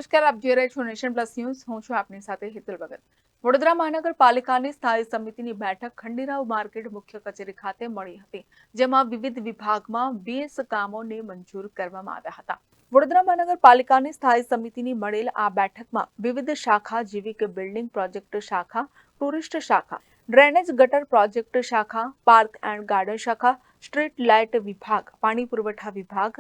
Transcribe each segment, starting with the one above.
નમસ્કાર, આપ જોઈ રહ્યા છો નેશન પ્લસ ન્યૂઝ. હું છું આપની સાથે હેતલ ભગત. વડોદરા મહાનગરપાલિકાની સ્થાયી સમિતિની બેઠક ખંડેરાવ માર્કેટ મુખ્ય કચેરી ખાતે મળી હતી, જેમાં વિવિધ વિભાગમાં 20 કામોને મંજૂર કરવામાં આવ્યા હતા. વડોદરા મહાનગરપાલિકાની સ્થાયી સમિતિની મળેલ આ બેઠકમાં વિવિધ શાખા જેવી કે બિલ્ડિંગ પ્રોજેક્ટ શાખા, ટુરિસ્ટ શાખા, ડ્રેનેજ ગટર પ્રોજેક્ટ શાખા, પાર્ક એન્ડ ગાર્ડન શાખા, સ્ટ્રીટ લાઇટ વિભાગ, પાણી પુરવઠા વિભાગ,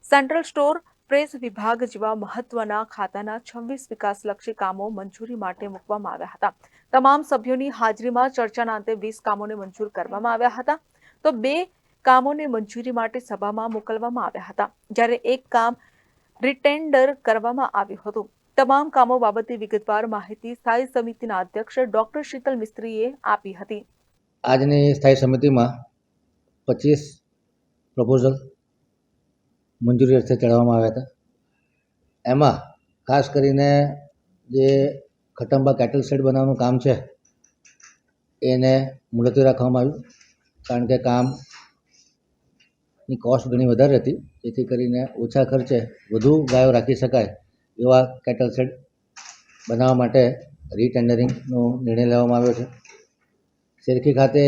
સેન્ટ્રલ સ્ટોર, પ્રેસ વિભાગ જેવા મહત્વના ખાતાના 26 વિકાસલક્ષી કામો મંજૂરી માટે મૂકવામાં આવ્યા હતા. તમામ સભ્યોની હાજરીમાં ચર્ચાના અંતે 20 કામોને મંજૂર કરવામાં આવ્યા હતા, તો 2 કામોને મંજૂરી માટે સભામાં મોકલવામાં આવ્યા હતા, જ્યારે 1 કામ રીટેન્ડર કરવામાં આવ્યું હતું. તમામ કામો બાબતે વિગતવાર માહિતી સ્થાયી સમિતિના અધ્યક્ષ ડોક્ટર શીતલ મિસ્ત્રીએ આપી હતી. આજની સ્થાયી સમિતિમાં 25 પ્રપોઝલ મંજૂરી અર્થે ચડાવવામાં આવ્યા હતા. એમાં ખાસ કરીને જે ખટંબા કેટલ શેડ બનાવવાનું કામ છે એને મુલતવી રાખવામાં આવ્યું, કારણ કે કામની કોસ્ટ ઘણી વધારે હતી. જેથી કરીને ઓછા ખર્ચે વધુ ગાયો રાખી શકાય એવા કેટલ શેડ બનાવવા માટે રીટેન્ડરિંગનો નિર્ણય લેવામાં આવ્યો છે. શેરખી ખાતે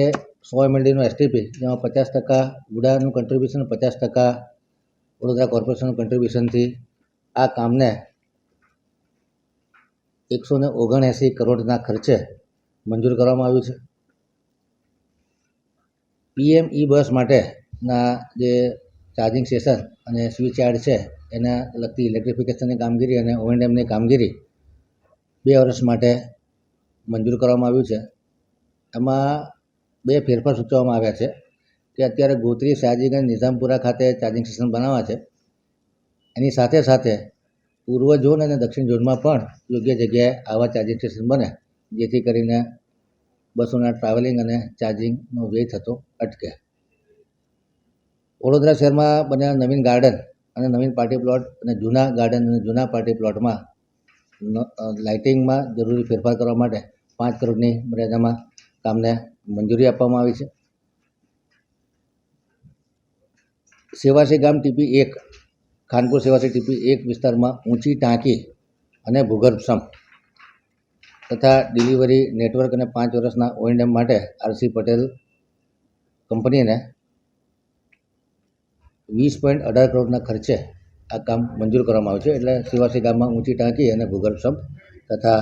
100 MLDનું એસટીપી, જેમાં 50% ગુડાનું કન્ટ્રીબ્યુશન, 50% વડોદરા કોર્પોરેશનનું કન્ટ્રીબ્યુશનથી આ કામને 179 કરોડના ખર્ચે મંજૂર કરવામાં આવ્યું છે. PM બસ માટેના જે ચાર્જિંગ સ્ટેશન અને સ્વિચ યાર્ડ છે એના લગતી ઇલેક્ટ્રિફિકેશનની કામગીરી અને O&Mની કામગીરી 2 વર્ષ માટે મંજૂર કરવામાં આવ્યું છે. એમાં 2 ફેરફાર સૂચવવામાં આવ્યા છે કે અત્યારે ગોત્રી, શાહજીગંજ, નિઝામપુરા ખાતે ચાર્જિંગ સ્ટેશન બનાવવા છે. એની સાથે સાથે પૂર્વ ઝોન અને દક્ષિણ ઝોનમાં પણ યોગ્ય જગ્યાએ આવા ચાર્જિંગ સ્ટેશન બને, જેથી કરીને બસોના ટ્રાવેલિંગ અને ચાર્જિંગનો વ્યય થતો અટકે. વડોદરા શહેરમાં બનેલા નવીન ગાર્ડન અને નવીન પાર્ટી પ્લોટ અને જૂના ગાર્ડન અને જૂના પાર્ટી પ્લોટમાં લાઇટિંગમાં જરૂરી ફેરફાર કરવા માટે 5 કરોડની મર્યાદામાં કામને મંજૂરી આપવામાં આવી છે. સેવાસી ગામ TP1, ખાનપુર સેવાસી TP1 વિસ્તારમાં ઊંચી ટાંકી અને ભૂગર્ભ સમ્પ તથા ડિલિવરી નેટવર્ક અને 5 વર્ષના O&M માટે RC પટેલ કંપનીને 20.18 કરોડના ખર્ચે આ કામ મંજૂર કરવામાં આવ્યું છે. એટલે સેવાસી ગામમાં ઊંચી ટાંકી અને ભૂગર્ભ સમ્પ તથા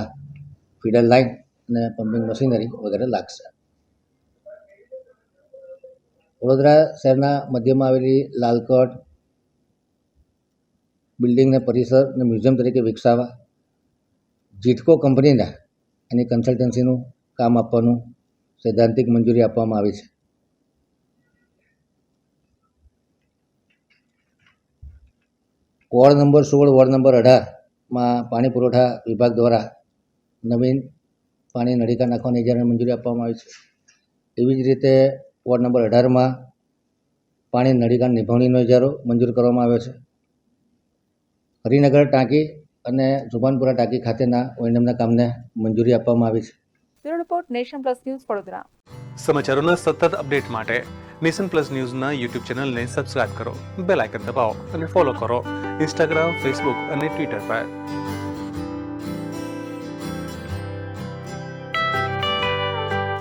ફીડર લાઇન અને પમ્પિંગ મશીનરી વગેરે લાગશે. વડોદરા શહેરના મધ્યમાં આવેલી લાલકોટ બિલ્ડિંગને પરિસર અને મ્યુઝિયમ તરીકે વિકસાવવા જીટકો કંપનીને એની કન્સલ્ટન્સીનું કામ આપવાનું સૈદ્ધાંતિક મંજૂરી આપવામાં આવી છે. વોર્ડ નંબર 16, વોર્ડ નંબર 18માં પાણી પુરવઠા વિભાગ દ્વારા નવીન પાણી નળીકા નાખવાની ઇજારાને મંજૂરી આપવામાં આવી છે. એવી જ રીતે વોર્ડ નંબર 18માં પાણી નળીકા નિભાવણીનો ઇજારો મંજૂર કરવામાં આવ્યો છે. હરિનગર ટાંકી અને જુબાનપુરા ટાંકી ખાતેના O&Mના કામને મંજૂરી આપવામાં આવી છે. Bureau report, nation plus news, Vadodara. સમાચારોના સતત અપડેટ માટે નેશન પ્લસ ન્યૂઝના યુટ્યુબ ચેનલને સબસ્ક્રાઇબ કરો, બેલ આઇકન દબાવો અને ફોલો કરો ઇન્સ્ટાગ્રામ, ફેસબુક અને ટ્વિટર પર.